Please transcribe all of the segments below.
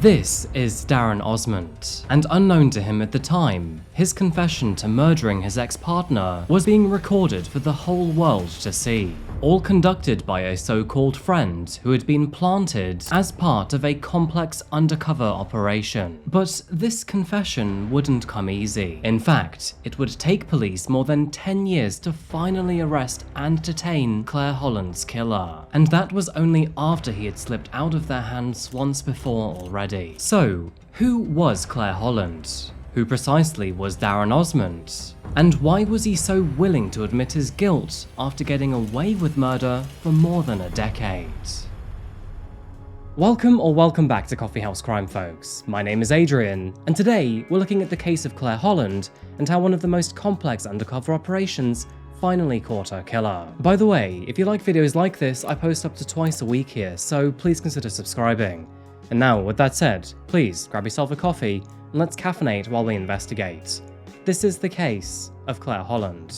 This is Darren Osment, and unknown to him at the time, his confession to murdering his ex-partner was being recorded for the whole world to see, all conducted by a so-called friend who had been planted as part of a complex undercover operation. But this confession wouldn't come easy. In fact, it would take police more than 10 years to finally arrest and detain Claire Holland's killer, and that was only after he had slipped out of their hands once before already. So, who was Claire Holland? Who precisely was Darren Osment? And why was he so willing to admit his guilt after getting away with murder for more than a decade? Welcome back to Coffeehouse Crime, folks. My name is Adrian, and today we're looking at the case of Claire Holland and how one of the most complex undercover operations finally caught her killer. By the way, if you like videos like this, I post up to twice a week here, so please consider subscribing. And now, with that said, please grab yourself a coffee and let's caffeinate while we investigate. This is the case of Claire Holland.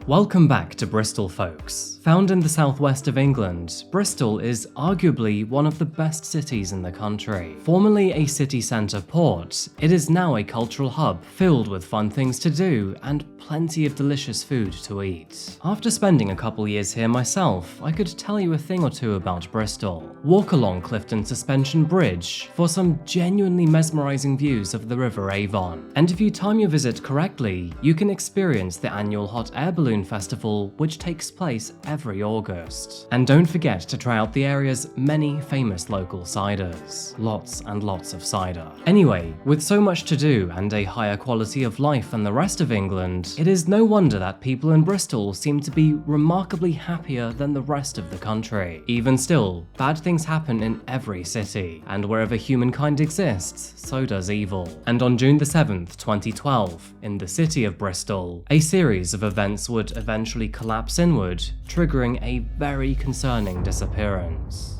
Welcome back to Bristol, folks. Found in the southwest of England, Bristol is arguably one of the best cities in the country. Formerly a city centre port, it is now a cultural hub filled with fun things to do and plenty of delicious food to eat. After spending a couple years here myself, I could tell you a thing or two about Bristol. Walk along Clifton Suspension Bridge for some genuinely mesmerising views of the River Avon. And if you time your visit correctly, you can experience the annual hot air balloon festival, which takes place every August. And don't forget to try out the area's many famous local ciders. Lots and lots of cider. Anyway, with so much to do and a higher quality of life than the rest of England, it is no wonder that people in Bristol seem to be remarkably happier than the rest of the country. Even still, bad things happen in every city, and wherever humankind exists, so does evil. And on June the 7th, 2012, in the city of Bristol, a series of events would eventually collapse inward, triggering a very concerning disappearance.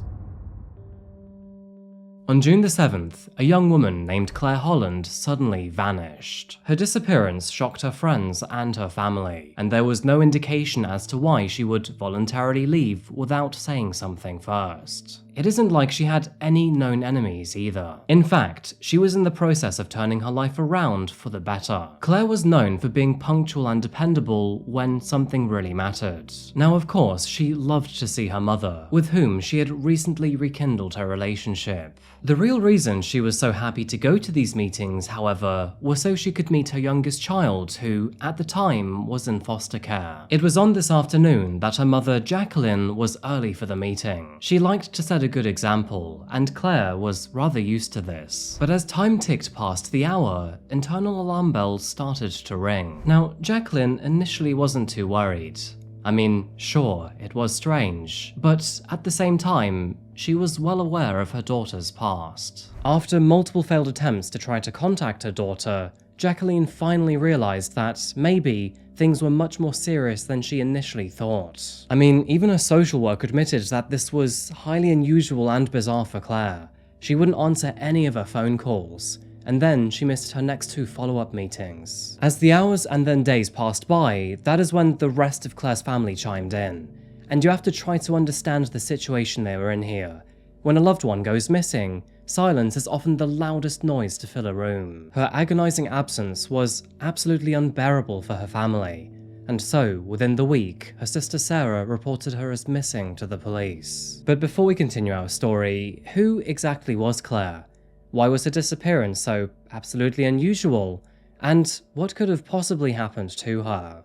On June the 7th, a young woman named Claire Holland suddenly vanished. Her disappearance shocked her friends and her family, and there was no indication as to why she would voluntarily leave without saying something first. It isn't like she had any known enemies either. In fact, she was in the process of turning her life around for the better. Claire was known for being punctual and dependable when something really mattered. Now, of course, she loved to see her mother, with whom she had recently rekindled her relationship. The real reason she was so happy to go to these meetings, however, was so she could meet her youngest child, who, at the time, was in foster care. It was on this afternoon that her mother, Jacqueline, was early for the meeting. She liked to set a good example, and Claire was rather used to this. But as time ticked past the hour, internal alarm bells started to ring. Now, Jacqueline initially wasn't too worried. I mean, sure, it was strange, but at the same time, she was well aware of her daughter's past. After multiple failed attempts to try to contact her daughter, Jacqueline finally realized that maybe things were much more serious than she initially thought. I mean, even her social work admitted that this was highly unusual and bizarre for Claire. She wouldn't answer any of her phone calls, and then she missed her next 2 follow-up meetings. As the hours and then days passed by, that is when the rest of Claire's family chimed in. And you have to try to understand the situation they were in here. When a loved one goes missing, silence is often the loudest noise to fill a room. Her agonizing absence was absolutely unbearable for her family, and so, within the week, her sister Sarah reported her as missing to the police. But before we continue our story, who exactly was Claire? Why was her disappearance so absolutely unusual? And what could have possibly happened to her?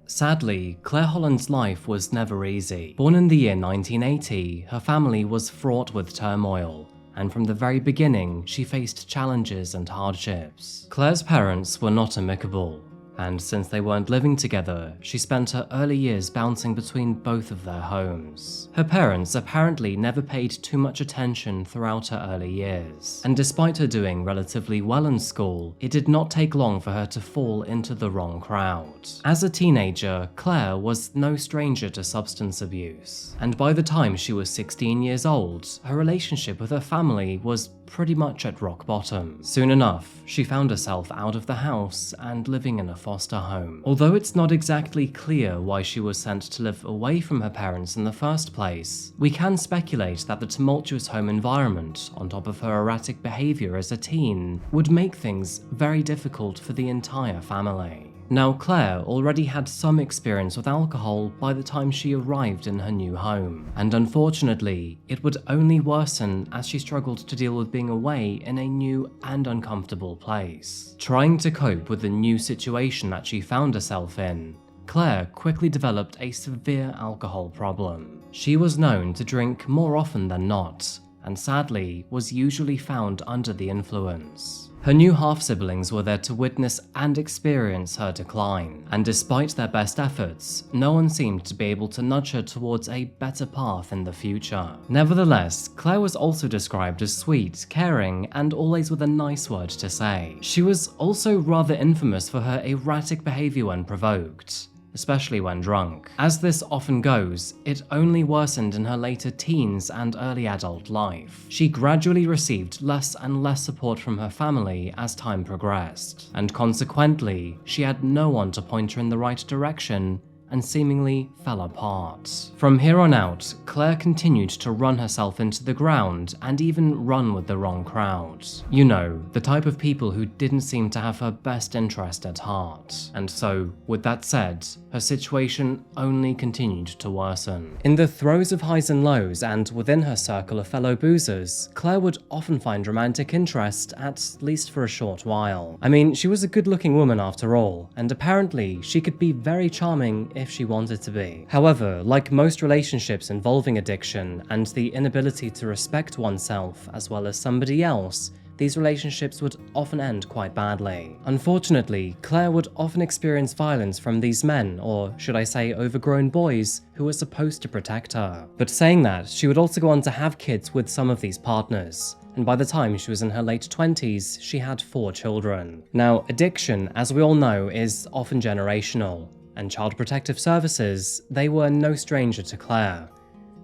Sadly, Claire Holland's life was never easy. Born in the year 1980, her family was fraught with turmoil, and from the very beginning, she faced challenges and hardships. Claire's parents were not amicable, and since they weren't living together, she spent her early years bouncing between both of their homes. Her parents apparently never paid too much attention throughout her early years, and despite her doing relatively well in school, it did not take long for her to fall into the wrong crowd. As a teenager, Claire was no stranger to substance abuse, and by the time she was 16 years old, her relationship with her family was pretty much at rock bottom. Soon enough, she found herself out of the house and living in a foster home. Although it's not exactly clear why she was sent to live away from her parents in the first place, we can speculate that the tumultuous home environment, on top of her erratic behavior as a teen, would make things very difficult for the entire family. Now, Claire already had some experience with alcohol by the time she arrived in her new home, and unfortunately, it would only worsen as she struggled to deal with being away in a new and uncomfortable place. Trying to cope with the new situation that she found herself in, Claire quickly developed a severe alcohol problem. She was known to drink more often than not, and sadly was usually found under the influence. Her new half-siblings were there to witness and experience her decline, and despite their best efforts, no one seemed to be able to nudge her towards a better path in the future. Nevertheless, Claire was also described as sweet, caring, and always with a nice word to say. She was also rather infamous for her erratic behavior when provoked, especially when drunk. As this often goes, it only worsened in her later teens and early adult life. She gradually received less and less support from her family as time progressed, and consequently, she had no one to point her in the right direction and seemingly fell apart. From here on out, Claire continued to run herself into the ground and even run with the wrong crowd. You know, the type of people who didn't seem to have her best interest at heart. And so, with that said, her situation only continued to worsen. In the throes of highs and lows and within her circle of fellow boozers, Claire would often find romantic interest, at least for a short while. I mean, she was a good-looking woman after all, and apparently she could be very charming if she wanted to be. However, like most relationships involving addiction and the inability to respect oneself as well as somebody else, these relationships would often end quite badly. Unfortunately, Claire would often experience violence from these men, or should I say overgrown boys, who were supposed to protect her. But saying that, she would also go on to have kids with some of these partners, and by the time she was in her late 20s, she had 4 children. Now, addiction, as we all know, is often generational, and Child Protective Services, they were no stranger to Claire.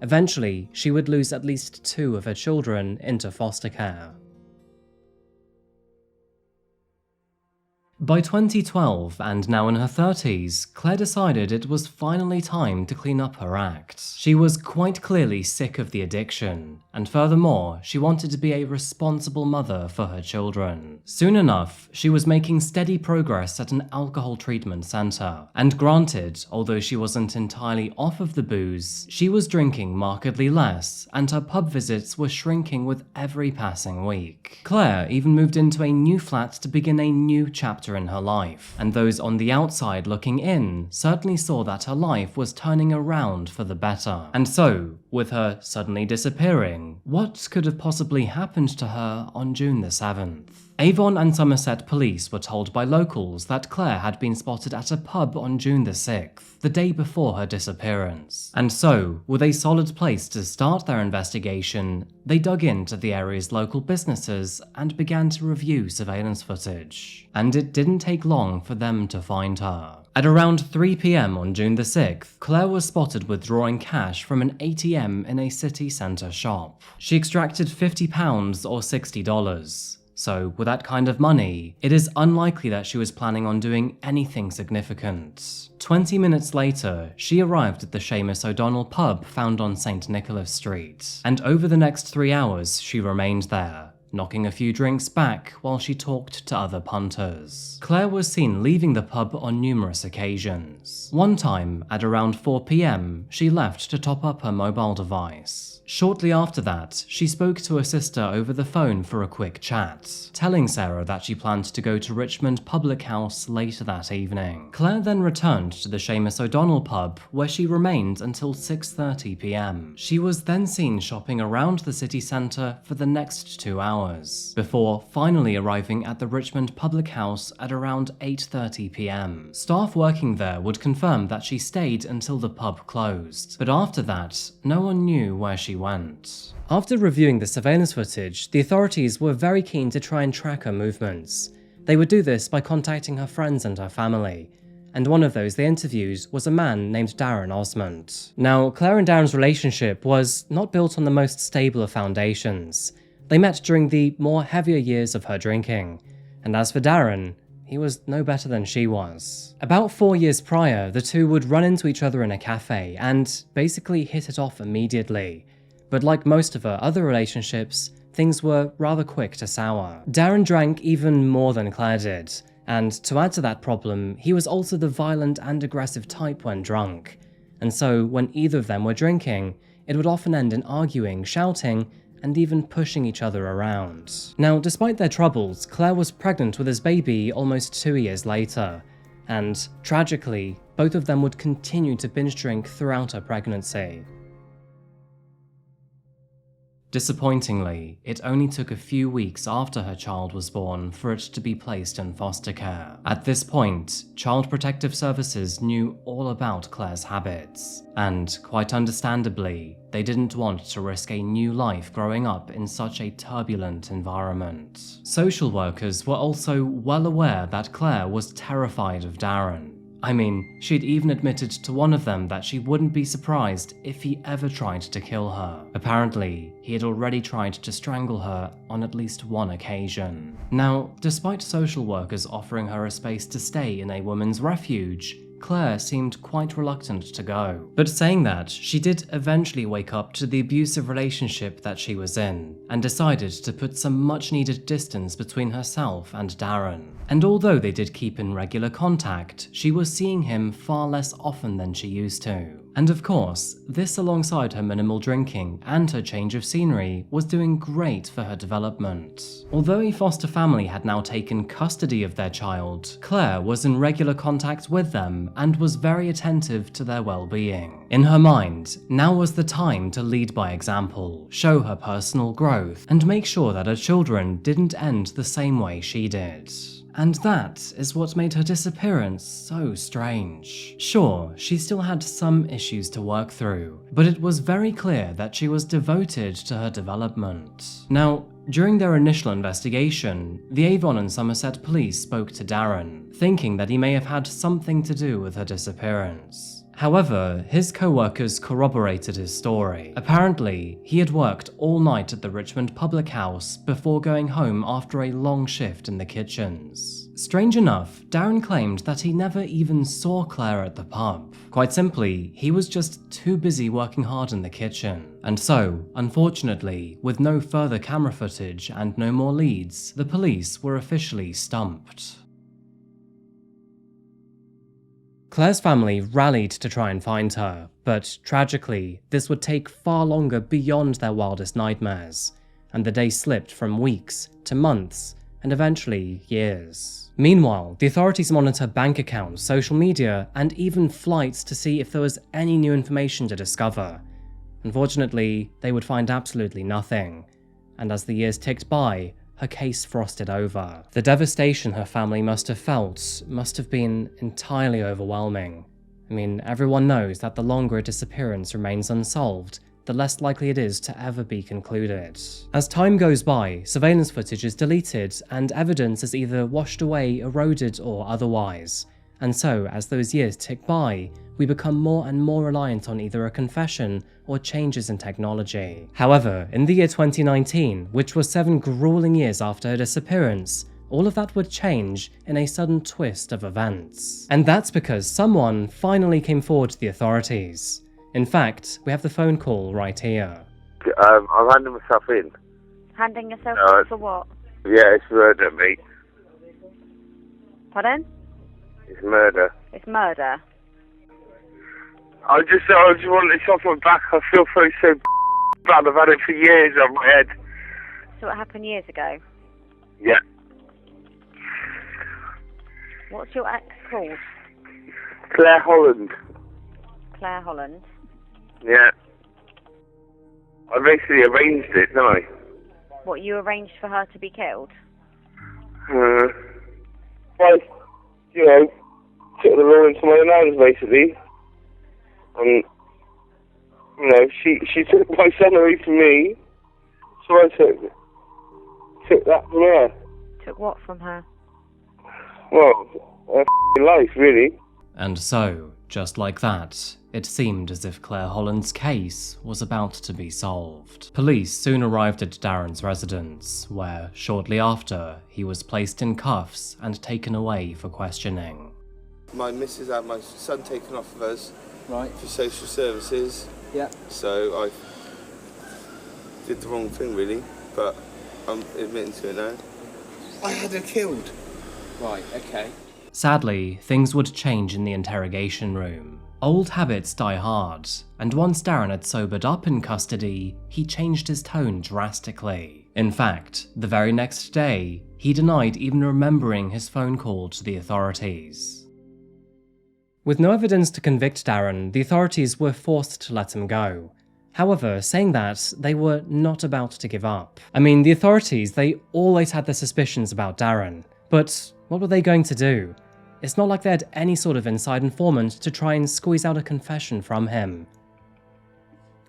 Eventually, she would lose at least 2 of her children into foster care. By 2012, and now in her 30s, Claire decided it was finally time to clean up her act. She was quite clearly sick of the addiction, and furthermore, she wanted to be a responsible mother for her children. Soon enough, she was making steady progress at an alcohol treatment center. And granted, although she wasn't entirely off of the booze, she was drinking markedly less, and her pub visits were shrinking with every passing week. Claire even moved into a new flat to begin a new chapter in her life, and those on the outside looking in certainly saw that her life was turning around for the better. And so, with her suddenly disappearing, what could have possibly happened to her on June the 7th? Avon and Somerset police were told by locals that Claire had been spotted at a pub on June the 6th, the day before her disappearance. And so, with a solid place to start their investigation, they dug into the area's local businesses and began to review surveillance footage. And it didn't take long for them to find her. At around 3 p.m. on June the 6th, Claire was spotted withdrawing cash from an ATM in a city centre shop. She extracted £50 or $60. So, with that kind of money, it is unlikely that she was planning on doing anything significant. 20 minutes later, she arrived at the Seamus O'Donnell pub found on St. Nicholas Street, and over the next 3 hours she remained there, knocking a few drinks back while she talked to other punters. Claire was seen leaving the pub on numerous occasions. One time, at around 4 p.m, she left to top up her mobile device. Shortly after that, she spoke to her sister over the phone for a quick chat, telling Sarah that she planned to go to Richmond Public House later that evening. Claire then returned to the Seamus O'Donnell pub, where she remained until 6:30 p.m. She was then seen shopping around the city centre for the next 2 hours, before finally arriving at the Richmond Public House at around 8:30 p.m. Staff working there would confirm that she stayed until the pub closed, but after that, no one knew where she went. After reviewing the surveillance footage, the authorities were very keen to try and track her movements. They would do this by contacting her friends and her family, and one of those they interviewed was a man named Darren Osment. Now, Claire and Darren's relationship was not built on the most stable of foundations. They met during the more heavier years of her drinking, and as for Darren, he was no better than she was. About 4 years prior, the two would run into each other in a cafe and basically hit it off immediately. But like most of her other relationships, things were rather quick to sour. Darren drank even more than Claire did, and to add to that problem, he was also the violent and aggressive type when drunk. And so, when either of them were drinking, it would often end in arguing, shouting, and even pushing each other around. Now, despite their troubles, Claire was pregnant with his baby almost 2 years later, and tragically, both of them would continue to binge drink throughout her pregnancy. Disappointingly, it only took a few weeks after her child was born for it to be placed in foster care. At this point, Child Protective Services knew all about Claire's habits, and quite understandably, they didn't want to risk a new life growing up in such a turbulent environment. Social workers were also well aware that Claire was terrified of Darren. I mean, she'd even admitted to one of them that she wouldn't be surprised if he ever tried to kill her. Apparently, he had already tried to strangle her on at least one occasion. Now, despite social workers offering her a space to stay in a women's refuge, Claire seemed quite reluctant to go. But saying that, she did eventually wake up to the abusive relationship that she was in, and decided to put some much-needed distance between herself and Darren. And although they did keep in regular contact, she was seeing him far less often than she used to. And of course, this alongside her minimal drinking and her change of scenery was doing great for her development. Although a foster family had now taken custody of their child, Claire was in regular contact with them and was very attentive to their well-being. In her mind, now was the time to lead by example, show her personal growth, and make sure that her children didn't end the same way she did. And that is what made her disappearance so strange. Sure, she still had some issues to work through, but it was very clear that she was devoted to her development. Now, during their initial investigation, the Avon and Somerset police spoke to Darren, thinking that he may have had something to do with her disappearance. However, his co-workers corroborated his story. Apparently, he had worked all night at the Richmond public house before going home after a long shift in the kitchens. Strange enough, Darren claimed that he never even saw Claire at the pub. Quite simply, he was just too busy working hard in the kitchen. And so, unfortunately, with no further camera footage and no more leads, the police were officially stumped. Claire's family rallied to try and find her, but tragically, this would take far longer beyond their wildest nightmares, and the days slipped from weeks to months, and eventually years. Meanwhile, the authorities monitor bank accounts, social media, and even flights to see if there was any new information to discover. Unfortunately, they would find absolutely nothing, and as the years ticked by, her case frosted over. The devastation her family must have felt must have been entirely overwhelming. I mean, everyone knows that the longer a disappearance remains unsolved, the less likely it is to ever be concluded. As time goes by, surveillance footage is deleted and evidence is either washed away, eroded, or otherwise. And so, as those years tick by, we become more and more reliant on either a confession or changes in technology. However, in the year 2019, which was 7 grueling years after her disappearance, all of that would change in a sudden twist of events. And that's because someone finally came forward to the authorities. In fact, we have the phone call right here. I'm handing myself in. Handing yourself in for what? Yeah, it's murder, mate. Pardon? It's murder. It's murder. I just want this off my back. I feel so bad. I've had it for years on my head. So what happened years ago? Yeah. What's your ex called? Claire Holland. Claire Holland. Yeah. I basically arranged it, didn't I? What, you arranged for her to be killed? Well, you know, took the law into my own hands, basically. And, you know, she took my son away from me, so I took that from her. Took what from her? Well, her life, really. And so, Just like that, it seemed as if Claire Holland's case was about to be solved. Police soon arrived at Darren's residence, where, shortly after, he was placed in cuffs and taken away for questioning. My missus had my son taken off of us for social services. Yeah. So I did the wrong thing, really, but I'm admitting to it now. I had her killed. Right, okay. Sadly, things would change in the interrogation room. Old habits die hard, and once Darren had sobered up in custody, he changed his tone drastically. In fact, the very next day, he denied even remembering his phone call to the authorities. With no evidence to convict Darren, the authorities were forced to let him go. However, saying that, they were not about to give up. I mean, the authorities, they always had their suspicions about Darren, but what were they going to do? It's not like they had any sort of inside informant to try and squeeze out a confession from him.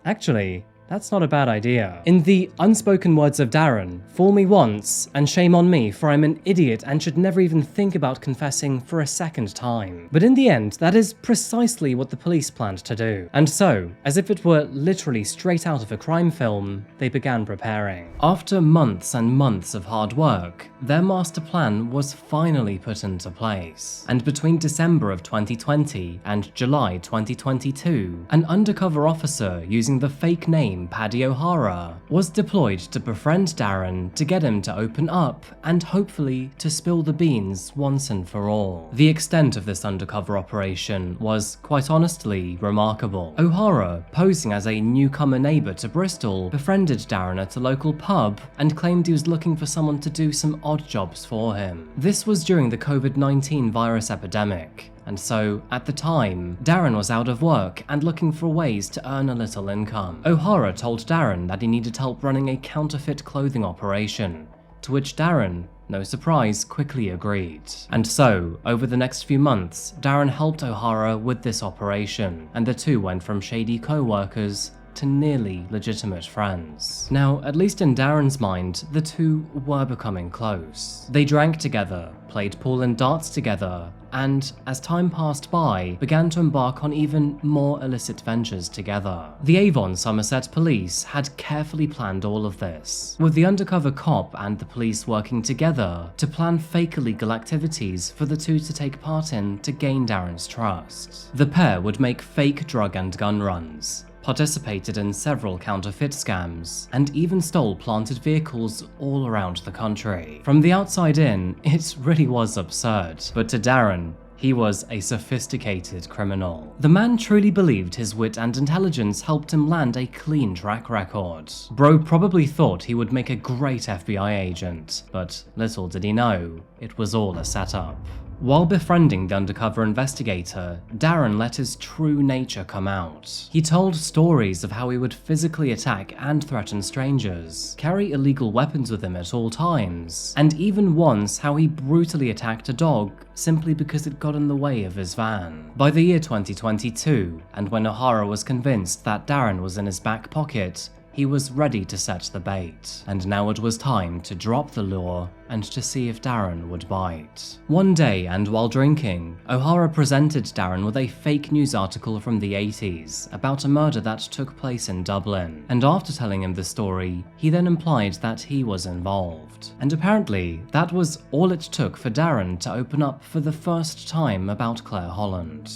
Actually, that's not a bad idea. In the unspoken words of Darren, fool me once, and shame on me, for I'm an idiot and should never even think about confessing for a second time. But in the end, that is precisely what the police planned to do. And so, as if it were literally straight out of a crime film, they began preparing. After months and months of hard work, their master plan was finally put into place. And between December of 2020 and July 2022, an undercover officer using the fake name Paddy O'Hara was deployed to befriend Darren to get him to open up and hopefully to spill the beans once and for all. The extent of this undercover operation was, quite honestly, remarkable. O'Hara, posing as a newcomer neighbour to Bristol, befriended Darren at a local pub and claimed he was looking for someone to do some odd jobs for him. This was during the COVID-19 virus epidemic, and so, at the time, Darren was out of work and looking for ways to earn a little income. O'Hara told Darren that he needed help running a counterfeit clothing operation, to which Darren, no surprise, quickly agreed. And so, over the next few months, Darren helped O'Hara with this operation, and the two went from shady co-workers to nearly legitimate friends. Now, at least in Darren's mind, the two were becoming close. They drank together, played pool and darts together, and, as time passed by, began to embark on even more illicit ventures together. The Avon Somerset police had carefully planned all of this, with the undercover cop and the police working together to plan fake illegal activities for the two to take part in to gain Darren's trust. The pair would make fake drug and gun runs, participated in several counterfeit scams, and even stole planted vehicles all around the country. From the outside in, it really was absurd, but to Darren, he was a sophisticated criminal. The man truly believed his wit and intelligence helped him land a clean track record. Bro probably thought he would make a great FBI agent, but little did he know, it was all a setup. While befriending the undercover investigator, Darren let his true nature come out. He told stories of how he would physically attack and threaten strangers, carry illegal weapons with him at all times, and even once how he brutally attacked a dog simply because it got in the way of his van. By the year 2022, and when O'Hara was convinced that Darren was in his back pocket, he was ready to set the bait, and now it was time to drop the lure and to see if Darren would bite. One day, and while drinking, O'Hara presented Darren with a fake news article from the 80s about a murder that took place in Dublin, and after telling him the story, he then implied that he was involved. And apparently, that was all it took for Darren to open up for the first time about Claire Holland.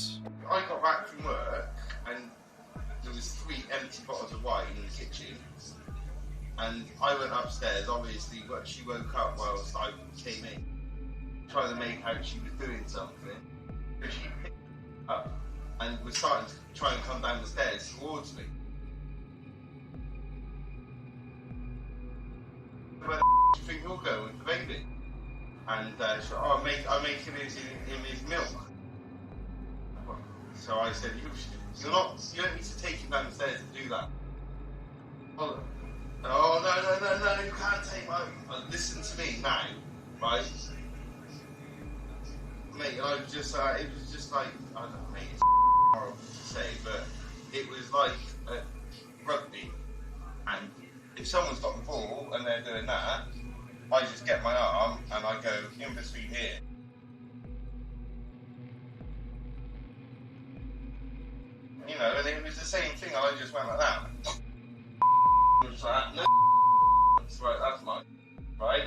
I got back from work and there was 3 empty bottles of wine in the kitchen, and I went upstairs. Obviously she woke up whilst I came in, trying to make out she was doing something, but she picked up and was starting to try and come down the stairs towards me. Where the do you think you'll go with the baby? And she said, oh, I'm making him his milk. So I said, you don't need to take him downstairs to do that. Oh, no, you can't take my... listen to me now, right? Mate, I was just, it was just like, I don't know, mate, it's horrible to say, but it was like rugby. And if someone's got the ball and they're doing that, I just get my arm and I go in between here. you know, and it was the same thing. I just went like that. It was like, no, right, that's mine, right?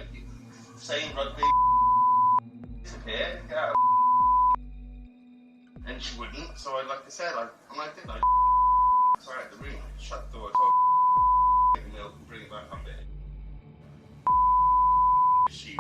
Same rugby, disappear, get out of and she wouldn't, so I, like I said, I did, so I out the room, shut the door, told take the milk and bring it back up there. She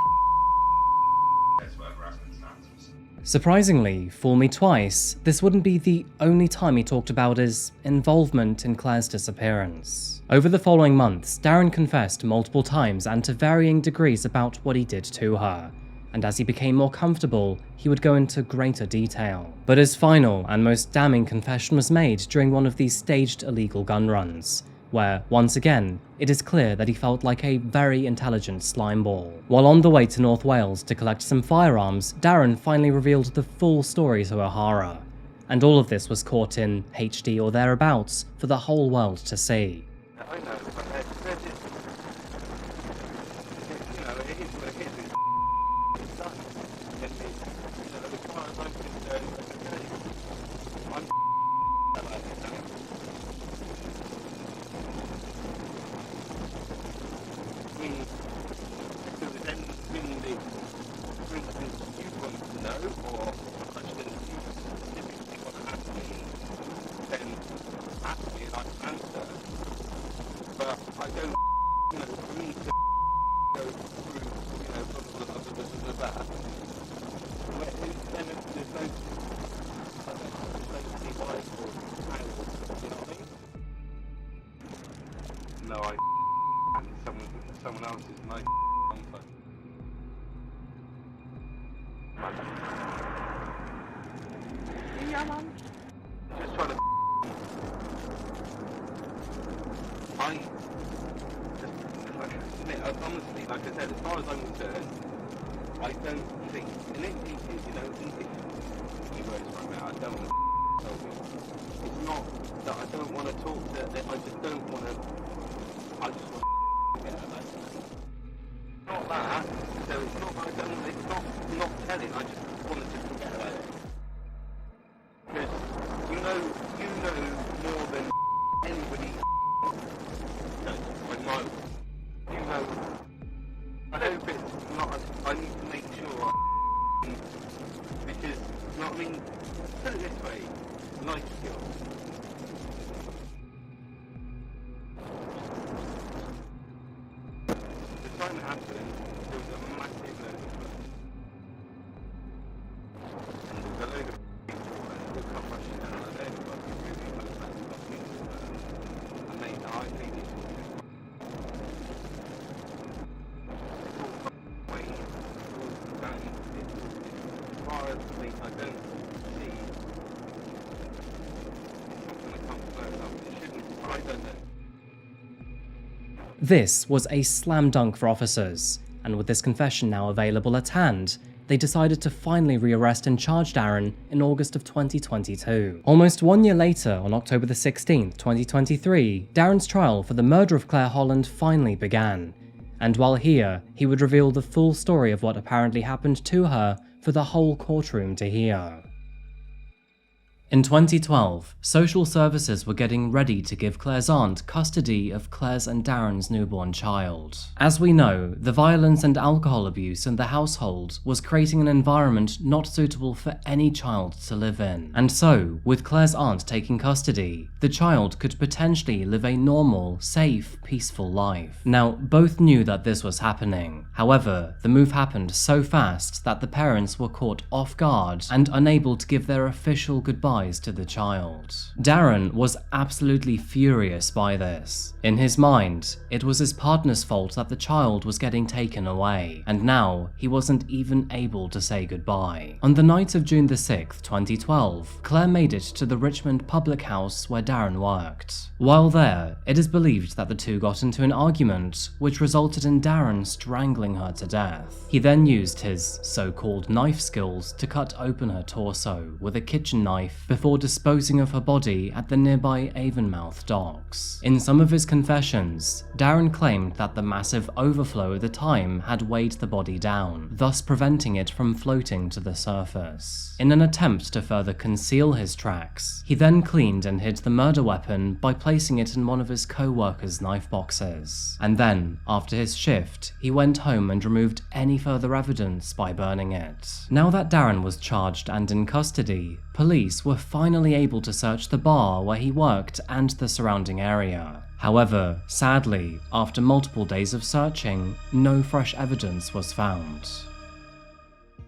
that's whatever happens happens. Surprisingly, fool me twice, this wouldn't be the only time he talked about his involvement in Claire's disappearance. Over the following months, Darren confessed multiple times and to varying degrees about what he did to her, and as he became more comfortable, he would go into greater detail. But his final and most damning confession was made during one of these staged illegal gun runs, where, once again, it is clear that he felt like a very intelligent slimeball. While on the way to North Wales to collect some firearms, Darren finally revealed the full story to O'Hara, and all of this was caught in HD or thereabouts for the whole world to see. I know, but it is, you know, it is what it is. It's done. And it, you know, as far as I'm concerned, like I say, I'm about it now. I mean, if there was anything that, for instance, you want to know, or a question you specifically want to ask me, then ask me and I can answer. But I don't, you know, for me to go through, you know, blah, that, then there's no, I don't know, there's no device or how, you know what I mean? No, and someone else's nice comfort. Yeah, Mum. Just trying to honestly, like I said, as far as I'm concerned, I don't think, and if you know, if you words right now, I don't want to tell you. It's not that I don't want to talk to them, I just don't want to, I just want to get out of that. Not that, so it's not that I don't, it's not telling, I just want to just forget about it. Because you know more than anybody knows, like my, you know, I hope it's not, I need to make sure, because, you know what I mean, put it this way, life skills. The time it happened, there was a massive load of fun. And there was a load of people, and we'll come rushing down, and a load of us really close back to us people, and mate, I think it's I don't see it's not going to come close up. It shouldn't. I don't know. This was a slam dunk for officers, and with this confession now available at hand, they decided to finally rearrest and charge Darren in August of 2022. Almost 1 year later, on October the 16th, 2023, Darren's trial for the murder of Claire Holland finally began. And while here, he would reveal the full story of what apparently happened to her for the whole courtroom to hear. In 2012, social services were getting ready to give Claire's aunt custody of Claire's and Darren's newborn child. As we know, the violence and alcohol abuse in the household was creating an environment not suitable for any child to live in. And so, with Claire's aunt taking custody, the child could potentially live a normal, safe, peaceful life. Now, both knew that this was happening. However, the move happened so fast that the parents were caught off guard and unable to give their official goodbye to the child. Darren was absolutely furious by this. In his mind, it was his partner's fault that the child was getting taken away, and now he wasn't even able to say goodbye. On the night of June the 6th, 2012, Claire made it to the Richmond public house where Darren worked. While there, it is believed that the two got into an argument, which resulted in Darren strangling her to death. He then used his so-called knife skills to cut open her torso with a kitchen knife before disposing of her body at the nearby Avonmouth docks. In some of his confessions, Darren claimed that the massive overflow at the time had weighed the body down, thus preventing it from floating to the surface. In an attempt to further conceal his tracks, he then cleaned and hid the murder weapon by placing it in one of his co-workers' knife boxes. And then, after his shift, he went home and removed any further evidence by burning it. Now that Darren was charged and in custody, police were finally able to search the bar where he worked and the surrounding area. However, sadly, after multiple days of searching, no fresh evidence was found.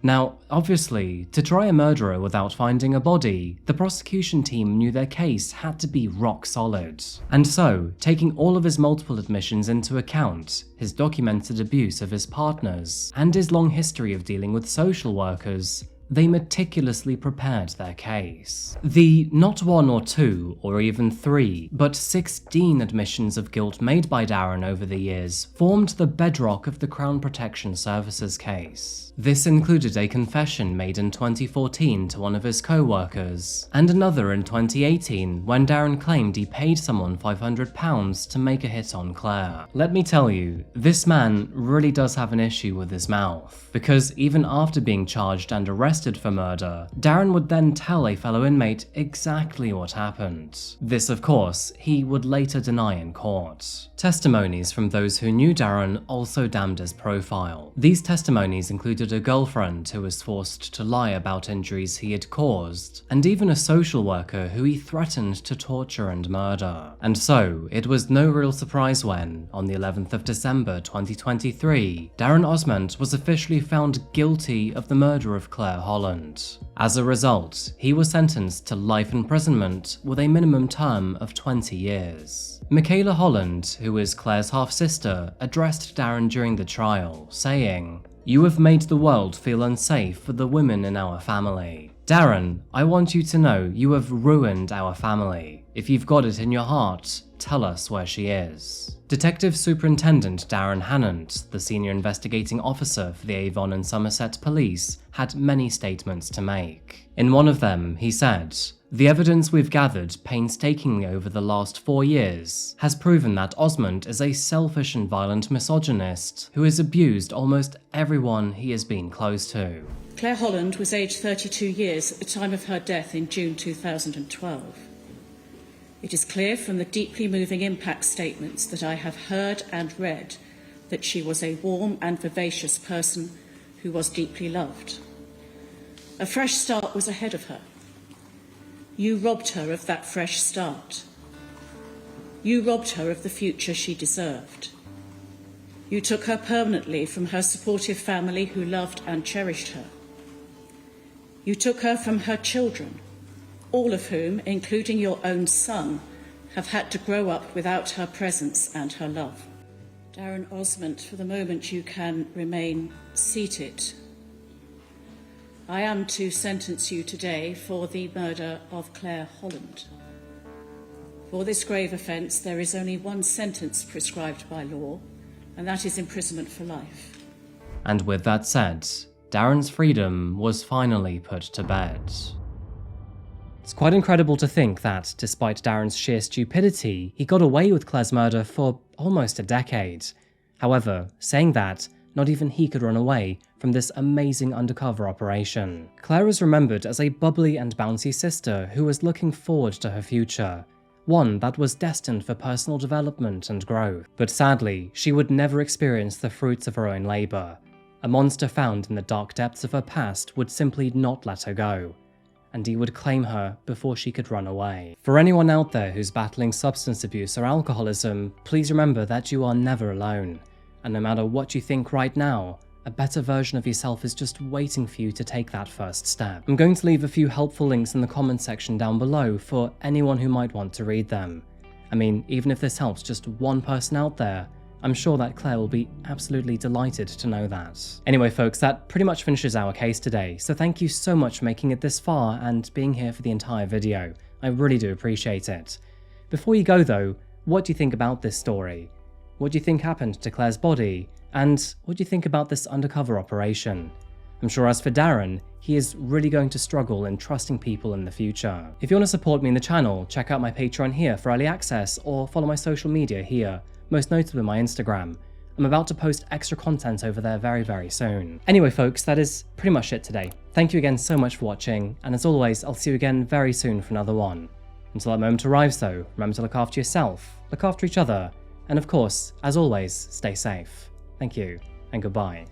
Now, obviously, to try a murderer without finding a body, the prosecution team knew their case had to be rock solid. And so, taking all of his multiple admissions into account, his documented abuse of his partners, and his long history of dealing with social workers, they meticulously prepared their case. The not 1 or 2, or even 3, but 16 admissions of guilt made by Darren over the years formed the bedrock of the Crown Protection Service's case. This included a confession made in 2014 to one of his co-workers, and another in 2018 when Darren claimed he paid someone £500 to make a hit on Claire. Let me tell you, this man really does have an issue with his mouth, because even after being charged and arrested for murder, Darren would then tell a fellow inmate exactly what happened. This, of course, he would later deny in court. Testimonies from those who knew Darren also damned his profile. These testimonies included a girlfriend who was forced to lie about injuries he had caused, and even a social worker who he threatened to torture and murder. And so, it was no real surprise when, on the 11th of December 2023, Darren Osment was officially found guilty of the murder of Claire Holland. As a result, he was sentenced to life imprisonment with a minimum term of 20 years. Michaela Holland, who is Claire's half-sister, addressed Darren during the trial, saying, "You have made the world feel unsafe for the women in our family. Darren, I want you to know you have ruined our family. If you've got it in your heart, tell us where she is." Detective Superintendent Darren Hannant, the senior investigating officer for the Avon and Somerset Police, had many statements to make. In one of them, he said, "The evidence we've gathered painstakingly over the last 4 years has proven that Osment is a selfish and violent misogynist who has abused almost everyone he has been close to." Claire Holland was aged 32 years at the time of her death in June 2012. It is clear from the deeply moving impact statements that I have heard and read that she was a warm and vivacious person who was deeply loved. A fresh start was ahead of her. You robbed her of that fresh start. You robbed her of the future she deserved. You took her permanently from her supportive family who loved and cherished her. You took her from her children, all of whom, including your own son, have had to grow up without her presence and her love. Darren Osment, for the moment you can remain seated. I am to sentence you today for the murder of Claire Holland. For this grave offence, there is only one sentence prescribed by law, and that is imprisonment for life. And with that said, Darren's freedom was finally put to bed. It's quite incredible to think that, despite Darren's sheer stupidity, he got away with Claire's murder for almost a decade. However, saying that, not even he could run away from this amazing undercover operation. Claire is remembered as a bubbly and bouncy sister who was looking forward to her future, one that was destined for personal development and growth. But sadly, she would never experience the fruits of her own labour. A monster found in the dark depths of her past would simply not let her go, and he would claim her before she could run away. For anyone out there who's battling substance abuse or alcoholism, please remember that you are never alone. And no matter what you think right now, a better version of yourself is just waiting for you to take that first step. I'm going to leave a few helpful links in the comments section down below for anyone who might want to read them. I mean, even if this helps just one person out there, I'm sure that Claire will be absolutely delighted to know that. Anyway folks, that pretty much finishes our case today, so thank you so much for making it this far and being here for the entire video. I really do appreciate it. Before you go though, what do you think about this story? What do you think happened to Claire's body? And what do you think about this undercover operation? I'm sure as for Darren, he is really going to struggle in trusting people in the future. If you want to support me in the channel, check out my Patreon here for early access or follow my social media here, most notably my Instagram. I'm about to post extra content over there very, very soon. Anyway folks, that is pretty much it today. Thank you again so much for watching, and as always, I'll see you again very soon for another one. Until that moment arrives though, remember to look after yourself, look after each other, and of course, as always, stay safe. Thank you, and goodbye.